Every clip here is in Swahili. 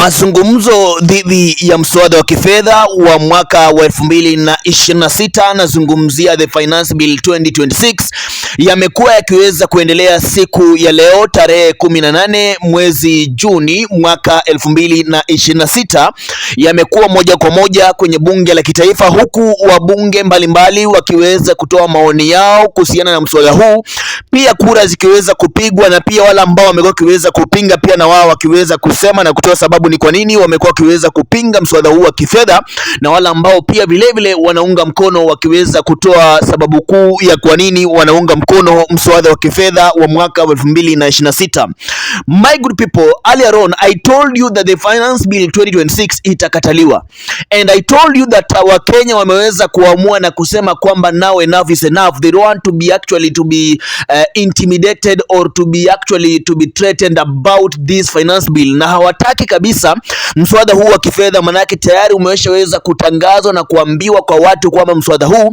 Mazungumzo dhidi ya mswada wa kifedha wa mwaka wa 2026, nazungumzia the Finance Bill 2026, yamekuwa yakiweza kuendelea siku ya leo tarehe 18 mwezi Juni mwaka 2026. Yamekuwa moja kwa moja kwenye bunge la kitaifa, huku wabunge mbalimbali wakiweza kutoa maoni yao kuhusiana na mswada huu, pia kura zikiweza kupigwa, na pia wale ambao wamekuwa kiweza kupinga pia na wao wakiweza kusema na kutoa sababu ni kwa nini wamekuwa wakiweza kupinga mswada huu wa kifedha, na wale ambao pia vile wanaunga mkono wakiweza kutoa sababu kuu ya kwa nini wanaunga mkono mswada wa kifedha wa mwaka wa 2026. My good people, earlier on I told you that the Finance Bill 2026 itakataliwa, and I told you that Wakenya wameweza kuamua na kusema kwamba now enough is enough. They don't want to be actually to be intimidated or to be threatened about this finance bill, na hawataki kabisa mswada huu wa kifedha, manake tayari umeshaweza kutangazwa na kuambiwa kwa watu kwamba mswada huu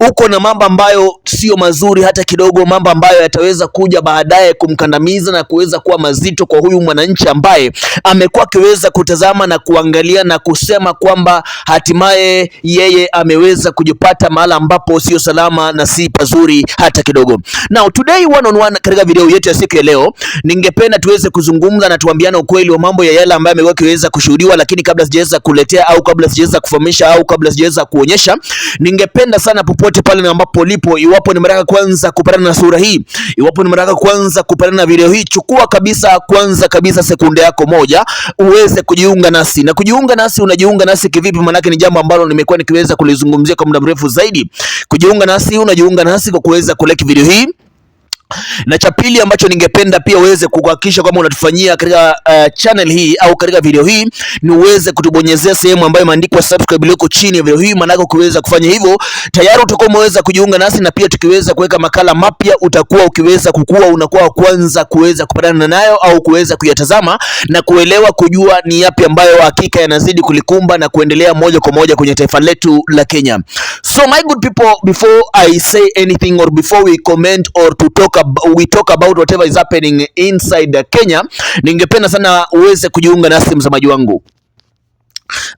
uko na mambo ambayo sio mazuri hata kidogo, mambo ambayo yataweza kuja baadaye kumkandamiza na kuweza kuwa mazito kwa huyu mwananchi ambaye amekuwa akiweza kutazama na kuangalia na kusema kwamba hatimaye yeye ameweza kujipata mahala ambapo sio salama na si pazuri hata kidogo. Now today one on one, katika video yetu ya siku ya leo, ningependa tuweze kuzungumza na tuambiana ukweli wa mambo ya yale ambayo amekuwa kiweza kushuhudiwa, lakini kabla sijaweza kuletea au kabla sijaweza kufahamisha au kabla sijaweza kuonyesha, ningependa sana popote pale ambapo lipo, iwapo ni mara kwanza kupata na sura hii, iwapo ni mara kwanza kupata na video hii, chukua kwanza kabisa sekunde yako moja uweze kujiunga nasi. Na kujiunga nasi, unajiunga nasi kivipi? Manake ni jambo ambalo nimekuwa nikiweza kulizungumzia kwa muda mrefu zaidi. Kujiunga nasi, unajiunga nasi kwa kuweza kulike video hii, na cha pili ambacho ningependa pia uweze kuhakikisha kwamba unatufanyia katika channel hii au katika video hii ni uweze kutubonyezea sehemu ambayo imeandikwa subscribe iliyoko chini ya video hii, maana ukiweza kufanya hivyo tayari utakuwa umeweza kujiunga nasi, na pia tukiweza kuweka makala mapya utakuwa ukiweza kukua, unakuwa wa kwanza kuweza kupatana nayo au kuweza kuyatazama na kuelewa, kujua ni yapi ambayo hakika yanazidi kulikumba na kuendelea moja kwa moja kwenye taifa letu la Kenya. So my good people, before I say anything or before we comment or we talk about whatever is happening inside Kenya, ningependa sana uweze kujiunga nasi msamaji wangu.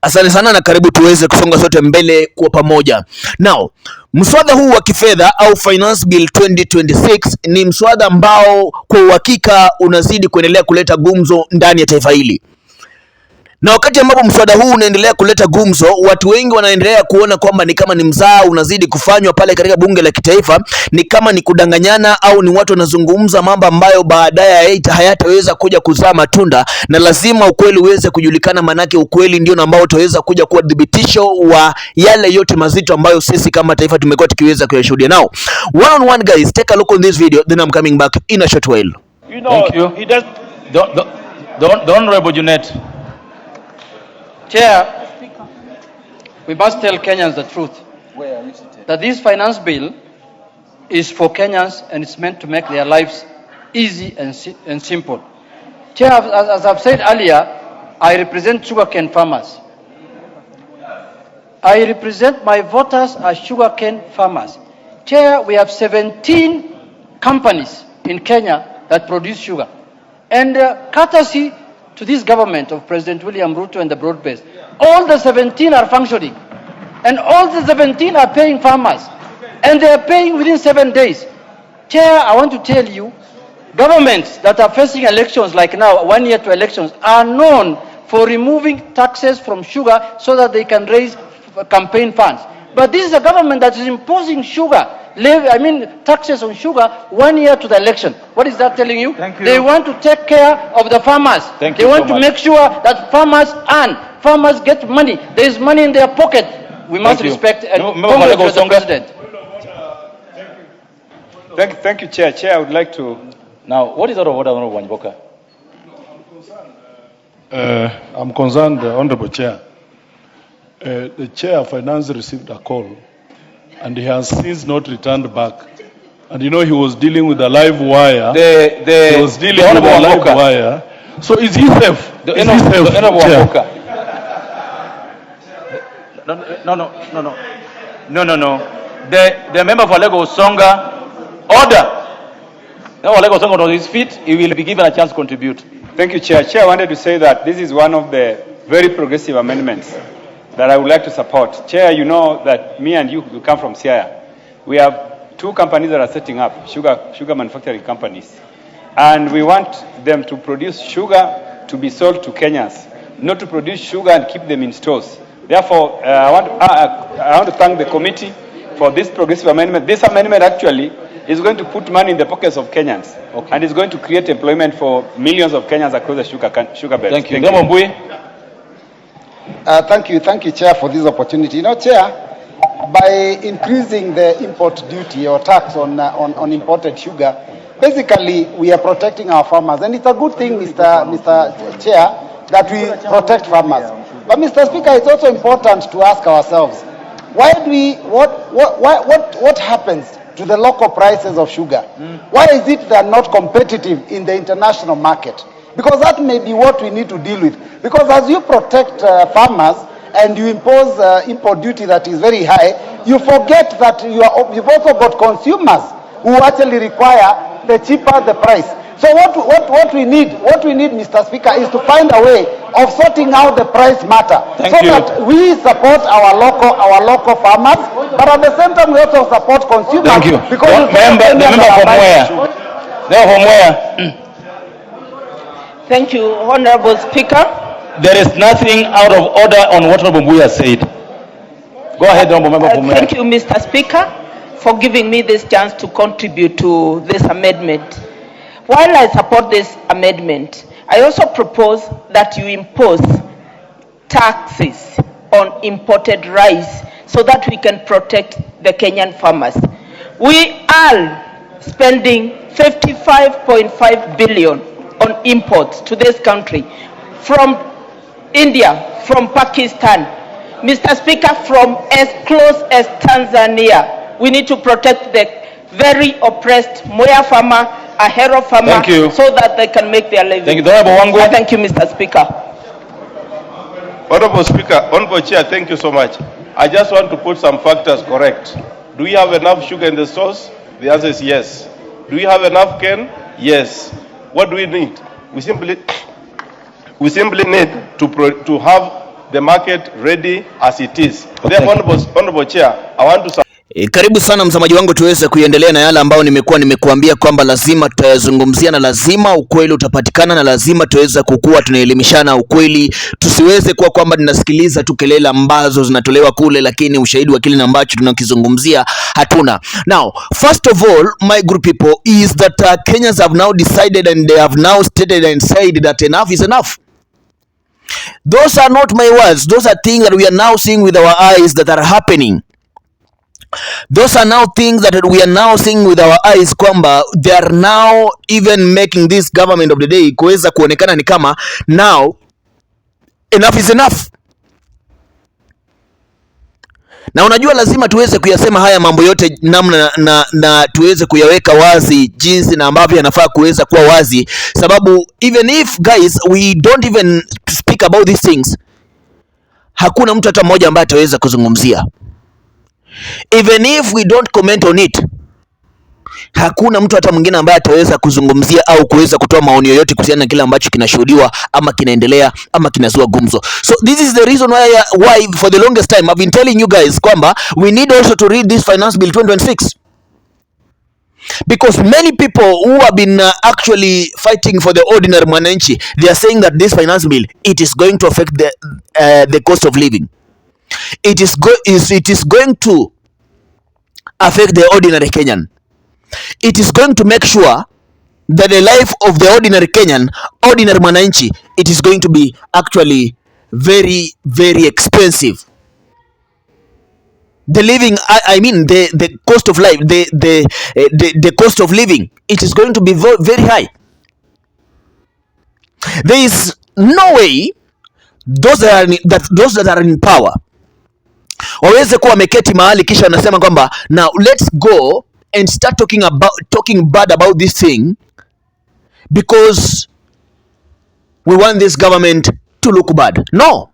Asante sana na karibu tuweze kusonga sote mbele kwa pamoja. Now, mswada huu wa kifedha au Finance Bill 2026 ni mswada ambao kwa uhakika unazidi kuendelea kuleta gumzo ndani ya taifa hili. Na wakati ambapo mswada huu unaendelea kuleta gumzo, watu wengi wanaendelea kuona kwamba ni kama ni mzaa unazidi kufanywa pale katika bunge la kitaifa, ni kama ni kudanganyana au ni watu wanazungumza mambo ambayo baadaye hayataweza kuja kuzaa matunda, na lazima ukweli uweze kujulikana, manake ukweli ndio ambao utaweza kuja kuwa dhibitisho wa yale yote mazito ambayo sisi kama taifa tumekuwa tukiweza kuyashuhudia. Now, one on one guys, take a look on this video, then I'm coming back in a short while. You know, thank you. He does the Honorable Junet. Chair, we must tell Kenyans the truth, that this finance bill is for Kenyans and it's meant to make their lives easy and simple. Chair, as I've said earlier, I represent sugarcane farmers. I represent my voters as sugarcane farmers. Chair, we have 17 companies in Kenya that produce sugar. And courtesy to this government of President William Ruto and the broad base, all the 17 are functioning, and all the 17 are paying farmers, and they are paying within 7 days. Chair, I want to tell you, governments that are facing elections like now, 1 year to elections, are known for removing taxes from sugar so that they can raise campaign funds. But this is a government that is imposing taxes on sugar 1 year to the election. What is that telling you? Thank you. They want to take care of the farmers. They want to make sure that farmers earn, farmers get money. There is money in their pocket. We must respect and congratulate the president. Thank you, Chair. Chair, I would like to... Now, what is out of order, Honorable Wanjiboka? I'm concerned, Honorable Chair. The Chair of Finance received a call, and he has since not returned back. And you know he was dealing with a live wire. He was dealing with a live wire. So is he safe? Is he safe, Chair? No. The member for Lagos Songa, order. Now Lagos Songa on his feet, he will be given a chance to contribute. Thank you, Chair. Chair, I wanted to say that this is one of the very progressive amendments that I would like to support. Chair, you know that me and you come from Siaya. We have 2 companies that are setting up, sugar manufacturing companies. And we want them to produce sugar to be sold to Kenyans, not to produce sugar and keep them in stores. Therefore, I want to thank the committee for this progressive amendment. This amendment actually is going to put money in the pockets of Kenyans, okay, and is going to create employment for millions of Kenyans across the sugar belt. Thank you. Thank you, Chair, for this opportunity. You know, Chair, by increasing the import duty or tax on imported sugar, basically we are protecting our farmers, and it's a good thing, Mr. Chair, that we protect farmers. But Mr. Speaker, it's also important to ask ourselves, what happens to the local prices of sugar? Why is it they're not competitive in the international market? Because that may be what we need to deal with. Because as you protect farmers and you impose import duty that is very high, you forget that you've also got consumers who actually require the cheaper the price. So what we need, Mr. Speaker, is to find a way of sorting out the price matter, that we support our local farmers, but at the same time we also support consumers. Thank you. Because from where? Thank you, Honorable Speaker. There is nothing out of order on what Honorable Mbuya said. Go ahead, Honorable Member from where? Thank you, Mr. Speaker, for giving me this chance to contribute to this amendment. While I support this amendment, I also propose that you impose taxes on imported rice so that we can protect the Kenyan farmers. We are spending 55.5 billion on imports to this country from India, from Pakistan, Mr. Speaker, from as close as Tanzania. We need to protect the very oppressed Moya farmer, Ahero farmer, so that they can make their living. Thank you. Thank you, Mr. Speaker. Honorable Speaker, Honorable Chair, thank you so much. I just want to put some factors correct. Do we have enough sugar in the stores? The answer is yes. Do we have enough cane? Yes. What do we need? We simply need to have the market ready as it is. Therefore, Honorable Chair, I want to Karibu sana msamaji wangu, tuweze kuendelea na yale ambayo nimekuambia kwamba lazima tutayazungumzia na lazima ukweli utapatikana na lazima tuweze kukua tunaelimishana ukweli, tusiweze kuwa kwamba tunasikiliza tu kelele ambazo zinatolewa kule lakini ushahidi wa kile ambacho tunakizungumzia hatuna. Now, first of all, my group people, is that Kenyans have now decided and they have now stated and said that enough is enough. Those are not my words. Those are things that we are now seeing with our eyes that are happening. Those are now things that we are now seeing with our eyes kwamba they are now even making this government of the day kuweza kuonekana ni kama now enough is enough. Na unajua lazima tuweze kuyasema haya mambo yote namna na tuweze kuyaweka wazi jinsi na ambavyo yanafaa kuweza kuwa wazi, sababu even if guys we don't even speak about these things, hakuna mtu hata mmoja ambaye ataweza kuzungumzia. Even if we don't comment on it, hakuna mtu hata mwingine ambaye ataweza kuzungumzia au kuweza kutoa maoni yoyote kuhusiana na kile ambacho kinashuhudiwa ama kinaendelea ama kinazua gumzo. So this is the reason why for the longest time I've been telling you guys kwamba we need also to read this finance bill 2026, because many people who have been actually fighting for the ordinary mwananchi, they are saying that this finance bill, it is going to affect the cost of living. It is going to affect the ordinary Kenyan. It is going to make sure that the life of the ordinary Kenyan, ordinary mwananchi, it is going to be actually very, very expensive. The living, I mean the cost of life, the cost of living, it is going to be very high. There is no way those that are in power waweze kuwa wameketi mahali kisha wanasema kwamba now let's go and start talking bad about this thing because we want this government to look bad. No.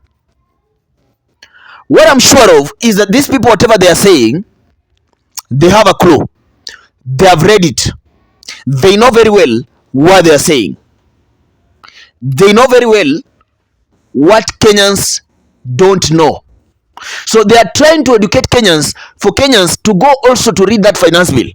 What I'm sure of is that these people, whatever they are saying, they have a clue. They have read it. They know very well what they are saying. they know very well what Kenyans don't know. So they are trying to educate Kenyans for Kenyans to go also to read that finance bill.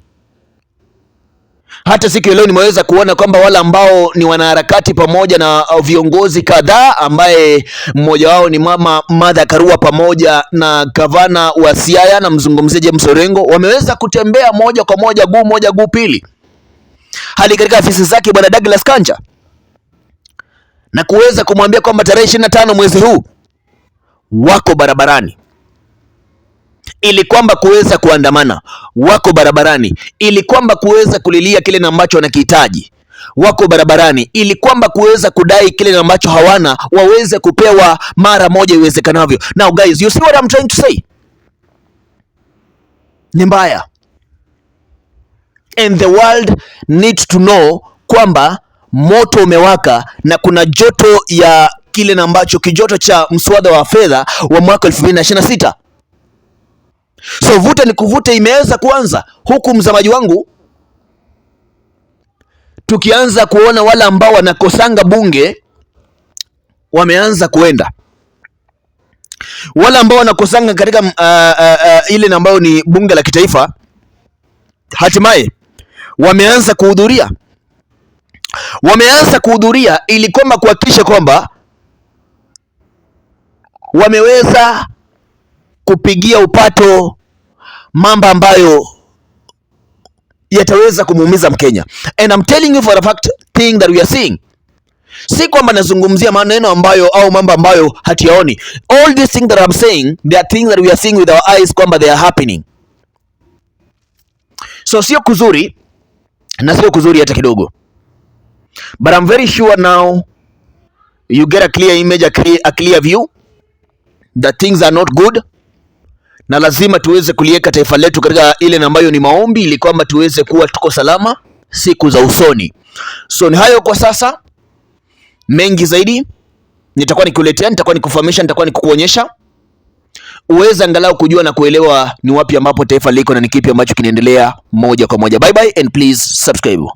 Hata siku leo nimeweza kuona kwamba wale ambao ni wanaharakati pamoja na viongozi kadhaa, ambaye mmoja wao ni Mama Martha Karua pamoja na gavana wa Siaya na mzungumzie James Orengo, wameweza kutembea moja kwa moja guu pili hadi katika afisi zake bwana Douglas Kanja na kuweza kumwambia kwamba tarehe 25 mwezi huu wako barabarani ili kwamba kuweza kuandamana, wako barabarani ili kwamba kuweza kulilia kile ambacho wanakihitaji, wako barabarani ili kwamba kuweza kudai kile ambacho hawana waweze kupewa mara moja iwezekanavyo. Now guys, you see what I'm trying to say? Ni mbaya, and the world needs to know kwamba moto umewaka na kuna joto ya kile ambacho kijoto cha mswada wa fedha wa mwaka 2026. So vuta ni kuvuta imeweza kuanza, huku mzamaji wangu tukianza kuona wale ambao wanakosanga bunge wameanza kuenda, wale ambao wanakosanga katika ile ambayo ni bunge la kitaifa hatimaye wameanza kuhudhuria ili kwamba kuhakikisha kwamba wameweza kupigia upato mambo ambayo yataweza kumuumiza Mkenya. And I'm telling you for a fact thing that we are seeing. Si kwamba nazungumzia maneno ambayo au mambo ambayo hatuyaoni. All these things that I'm saying, they are things that we are seeing with our eyes kwamba they are happening. So sio kuzuri na sio kuzuri hata kidogo. But I'm very sure now you get a clear image, a clear view that things are not good. Na lazima tuweze kuliweka taifa letu katika ile ambayo ni maombi ili kwamba tuweze kuwa tuko salama siku za usoni. So ni hayo kwa sasa, mengi zaidi nitakuwa nikuletea, nitakuwa nikufahamisha, nitakuwa nikukuonyesha uweze angalau kujua na kuelewa ni wapi ambapo taifa liko na ni kipi ambacho kinaendelea moja kwa moja. Bye bye and please subscribe.